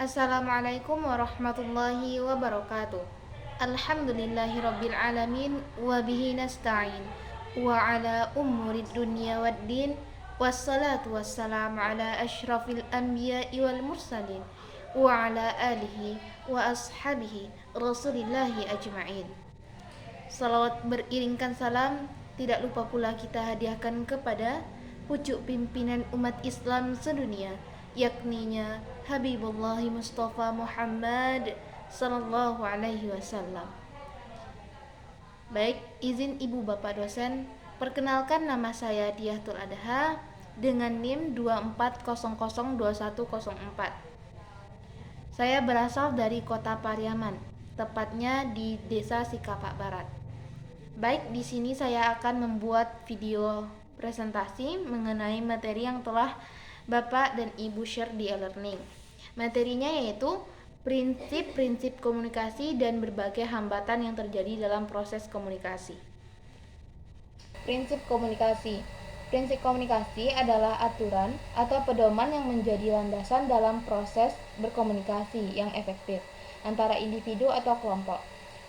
Assalamualaikum warahmatullahi wabarakatuh. Alhamdulillahirabbil alamin wa bihi nasta'in wa ala umurid dunya waddin wassalatu wassalamu ala asyrafil anbiya'i wal mursalin wa ala alihi wa ashabihi rasulillahi ajma'in. Salawat beriringkan salam tidak lupa pula kita hadiahkan kepada pucuk pimpinan umat Islam sedunia, yakninya Habibullah Mustafa Muhammad sallallahu alaihi wasallam. Baik, izin Ibu Bapak dosen, perkenalkan nama saya Diahtul Adha dengan NIM 24002104. Saya berasal dari Kota Pariaman, tepatnya di Desa Sikapak Barat. Baik, di sini saya akan membuat video presentasi mengenai materi yang telah Bapak dan Ibu share di e-learning. Materinya yaitu prinsip-prinsip komunikasi dan berbagai hambatan yang terjadi dalam proses komunikasi. Prinsip komunikasi. Prinsip komunikasi adalah aturan atau pedoman yang menjadi landasan dalam proses berkomunikasi yang efektif antara individu atau kelompok.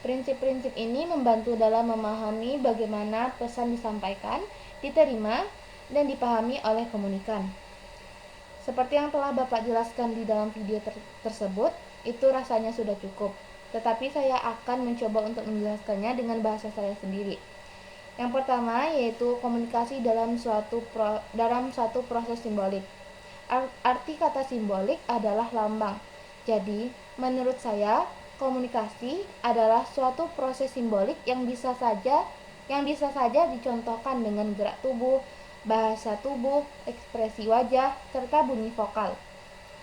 Prinsip-prinsip ini membantu dalam memahami bagaimana pesan disampaikan, diterima, dan dipahami oleh komunikan. Seperti yang telah Bapak jelaskan di dalam video tersebut, itu rasanya sudah cukup. Tetapi saya akan mencoba untuk menjelaskannya dengan bahasa saya sendiri. Yang pertama yaitu komunikasi dalam suatu proses simbolik. Arti kata simbolik adalah lambang. Jadi, menurut saya, komunikasi adalah suatu proses simbolik yang bisa saja dicontohkan dengan gerak tubuh, bahasa tubuh, ekspresi wajah, serta bunyi vokal.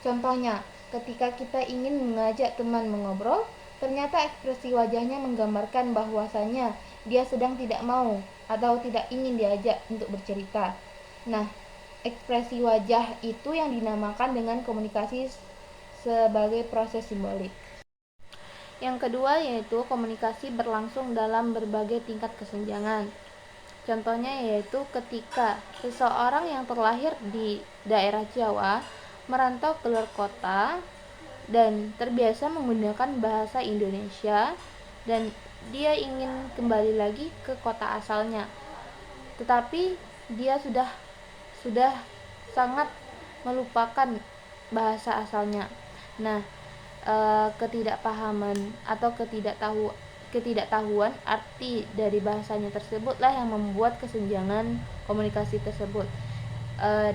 Contohnya, ketika kita ingin mengajak teman mengobrol, ternyata ekspresi wajahnya menggambarkan bahwasanya dia sedang tidak mau atau tidak ingin diajak untuk bercerita. Nah, ekspresi wajah itu yang dinamakan dengan komunikasi sebagai proses simbolik. Yang kedua yaitu komunikasi berlangsung dalam berbagai tingkat kesenjangan. Contohnya yaitu ketika seseorang yang terlahir di daerah Jawa merantau ke luar kota dan terbiasa menggunakan bahasa Indonesia dan dia ingin kembali lagi ke kota asalnya. Tetapi dia sudah sangat melupakan bahasa asalnya. Nah, ketidakpahaman atau ketidaktahuan arti dari bahasanya tersebutlah yang membuat kesenjangan komunikasi tersebut.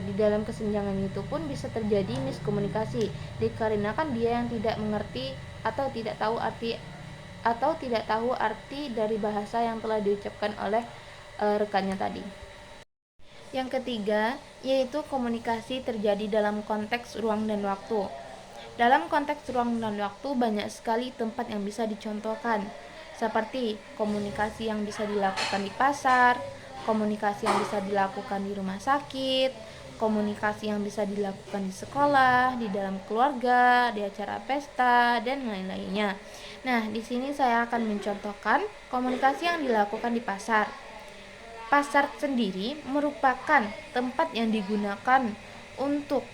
Di dalam kesenjangan itu pun bisa terjadi miskomunikasi dikarenakan dia yang tidak mengerti atau tidak tahu arti dari bahasa yang telah diucapkan oleh rekannya tadi. Yang ketiga yaitu komunikasi terjadi dalam konteks ruang dan waktu. Dalam konteks ruang dan waktu banyak sekali tempat yang bisa dicontohkan, seperti komunikasi yang bisa dilakukan di pasar, komunikasi yang bisa dilakukan di rumah sakit, komunikasi yang bisa dilakukan di sekolah, di dalam keluarga, di acara pesta, dan lain-lainnya. Nah, di sini saya akan mencontohkan komunikasi yang dilakukan di pasar. Pasar sendiri merupakan tempat yang digunakan untuk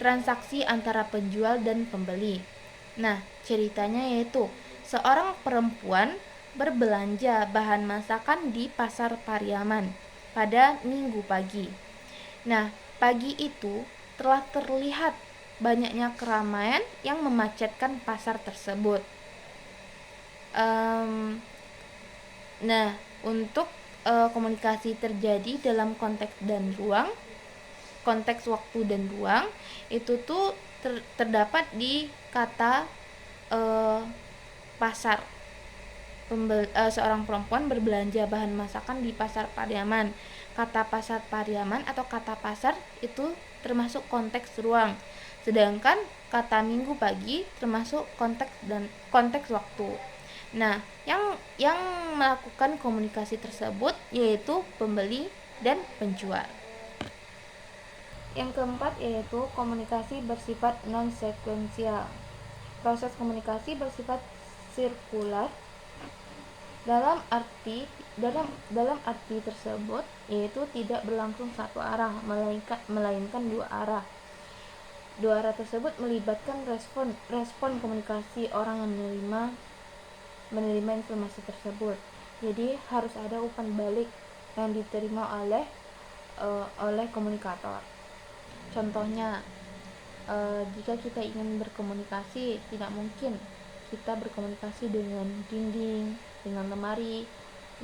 transaksi antara penjual dan pembeli. Nah, ceritanya yaitu seorang perempuan berbelanja bahan masakan di pasar Pariaman pada Minggu pagi. Nah, pagi itu telah terlihat banyaknya keramaian yang memacetkan pasar tersebut. Nah, untuk komunikasi terjadi dalam konteks waktu dan ruang itu tuh terdapat di kata pasar. Seorang perempuan berbelanja bahan masakan di pasar Pariaman. Kata pasar Pariaman atau kata pasar itu termasuk konteks ruang, sedangkan kata minggu pagi termasuk konteks waktu. Nah, yang melakukan komunikasi tersebut yaitu pembeli dan penjual. Yang keempat yaitu komunikasi bersifat non-sekuensial. Proses komunikasi bersifat sirkular dalam arti tersebut yaitu tidak berlangsung satu arah melainkan dua arah. Dua arah tersebut melibatkan respon komunikasi orang yang menerima informasi tersebut. Jadi harus ada umpan balik yang diterima oleh komunikator. Contohnya, jika kita ingin berkomunikasi, tidak mungkin kita berkomunikasi dengan dinding, dengan lemari.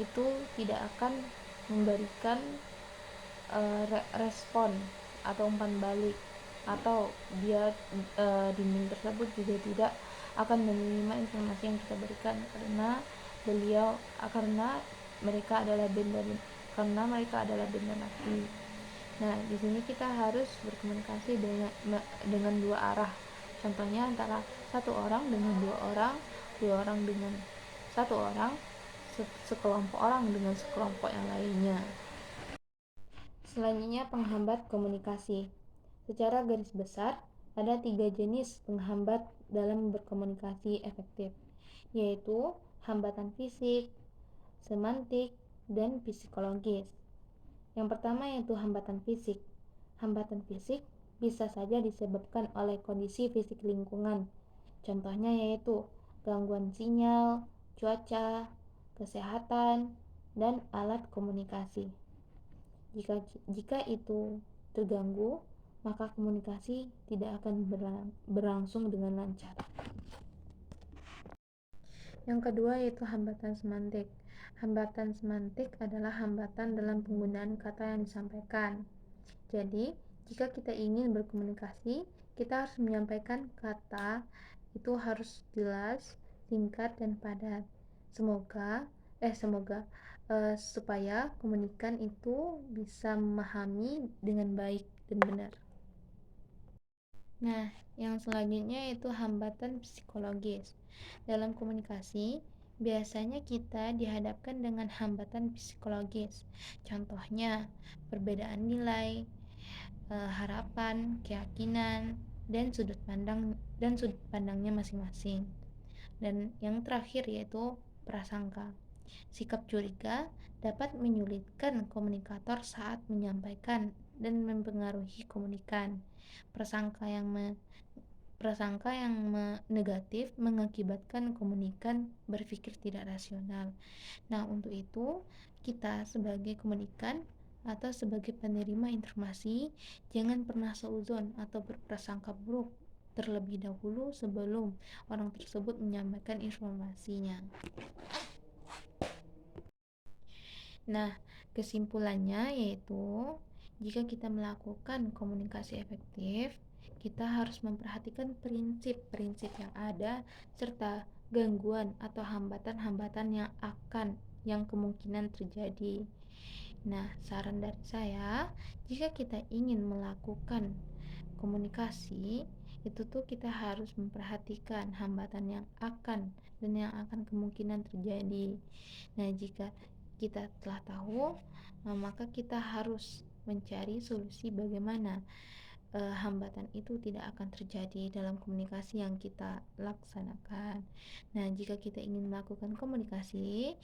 Itu tidak akan memberikan respon atau umpan balik, atau dinding tersebut juga tidak akan menerima informasi yang kita berikan karena mereka adalah benda mati. Nah, di sini kita harus berkomunikasi dengan dua arah. Contohnya antara satu orang dengan dua orang dengan satu orang, sekelompok orang dengan sekelompok yang lainnya. Selanjutnya, penghambat komunikasi. Secara garis besar, ada 3 jenis penghambat dalam berkomunikasi efektif, yaitu hambatan fisik, semantik, dan psikologis. Yang pertama yaitu hambatan fisik. Hambatan fisik bisa saja disebabkan oleh kondisi fisik lingkungan. Contohnya yaitu gangguan sinyal, cuaca, kesehatan, dan alat komunikasi. Jika itu terganggu, maka komunikasi tidak akan berlangsung dengan lancar. Yang kedua yaitu hambatan semantik. Hambatan semantik adalah hambatan dalam penggunaan kata yang disampaikan. Jadi, jika kita ingin berkomunikasi, kita harus menyampaikan kata itu harus jelas, singkat, dan padat. Supaya komunikan itu bisa memahami dengan baik dan benar. Nah, yang selanjutnya yaitu hambatan psikologis. Dalam komunikasi, biasanya kita dihadapkan dengan hambatan psikologis. Contohnya, perbedaan nilai, harapan, keyakinan, dan sudut pandangnya masing-masing. Dan yang terakhir yaitu prasangka. Sikap curiga dapat menyulitkan komunikator saat menyampaikan dan mempengaruhi komunikan. Prasangka yang negatif mengakibatkan komunikan berpikir tidak rasional. Nah, untuk itu kita sebagai komunikan atau sebagai penerima informasi jangan pernah seuzon atau berprasangka buruk terlebih dahulu sebelum orang tersebut menyampaikan informasinya. Nah, kesimpulannya yaitu jika kita melakukan komunikasi efektif, kita harus memperhatikan prinsip-prinsip yang ada serta gangguan atau hambatan-hambatan yang kemungkinan terjadi. Nah, saran dari saya, jika kita ingin melakukan komunikasi, itu tuh kita harus memperhatikan hambatan yang akan kemungkinan terjadi. Nah, jika kita telah tahu, maka kita harus mencari solusi bagaimana hambatan itu tidak akan terjadi dalam komunikasi yang kita laksanakan. Nah, jika kita ingin melakukan komunikasi,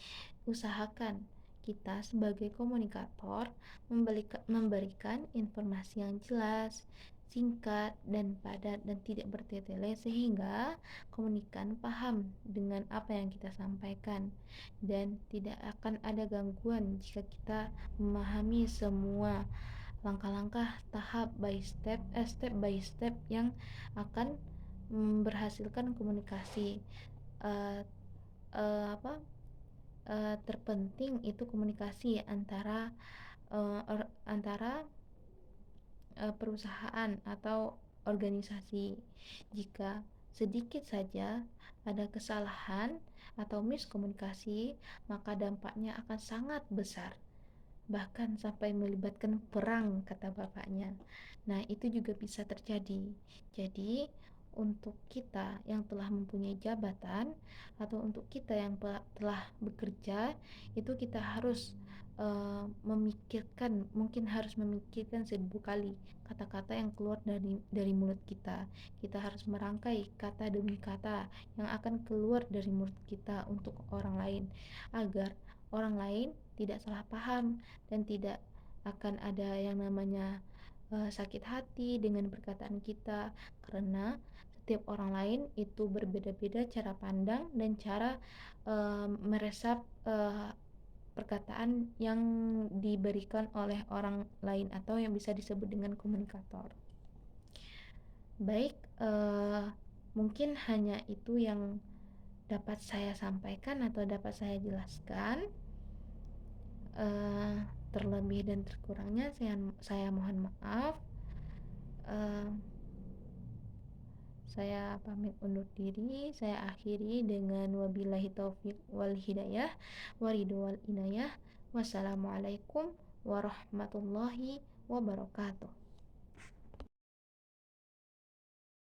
usahakan kita sebagai komunikator memberikan informasi yang jelas, singkat, dan padat, dan tidak bertele-tele sehingga komunikan paham dengan apa yang kita sampaikan, dan tidak akan ada gangguan jika kita memahami semua langkah-langkah step by step yang akan berhasilkan komunikasi. Terpenting itu komunikasi antara perusahaan atau organisasi. Jika sedikit saja ada kesalahan atau miskomunikasi, maka dampaknya akan sangat besar, bahkan sampai melibatkan perang, kata bapaknya. Nah, itu juga bisa terjadi. Jadi, untuk kita yang telah mempunyai jabatan atau untuk kita yang telah bekerja, itu kita harus harus memikirkan 1000 kali kata-kata yang keluar dari mulut kita. Kita harus merangkai kata demi kata yang akan keluar dari mulut kita untuk orang lain, agar orang lain tidak salah paham dan tidak akan ada yang namanya sakit hati dengan perkataan kita, karena setiap orang lain itu berbeda-beda cara pandang dan cara meresap perkataan yang diberikan oleh orang lain atau yang bisa disebut dengan komunikator. Baik, mungkin hanya itu yang dapat saya sampaikan atau dapat saya jelaskan. Terlebih dan terkurangnya saya mohon maaf. Saya pamit undur diri. Saya akhiri dengan wabillahi taufiq wal hidayah waridho wal inayah. Wassalamualaikum warahmatullahi wabarakatuh.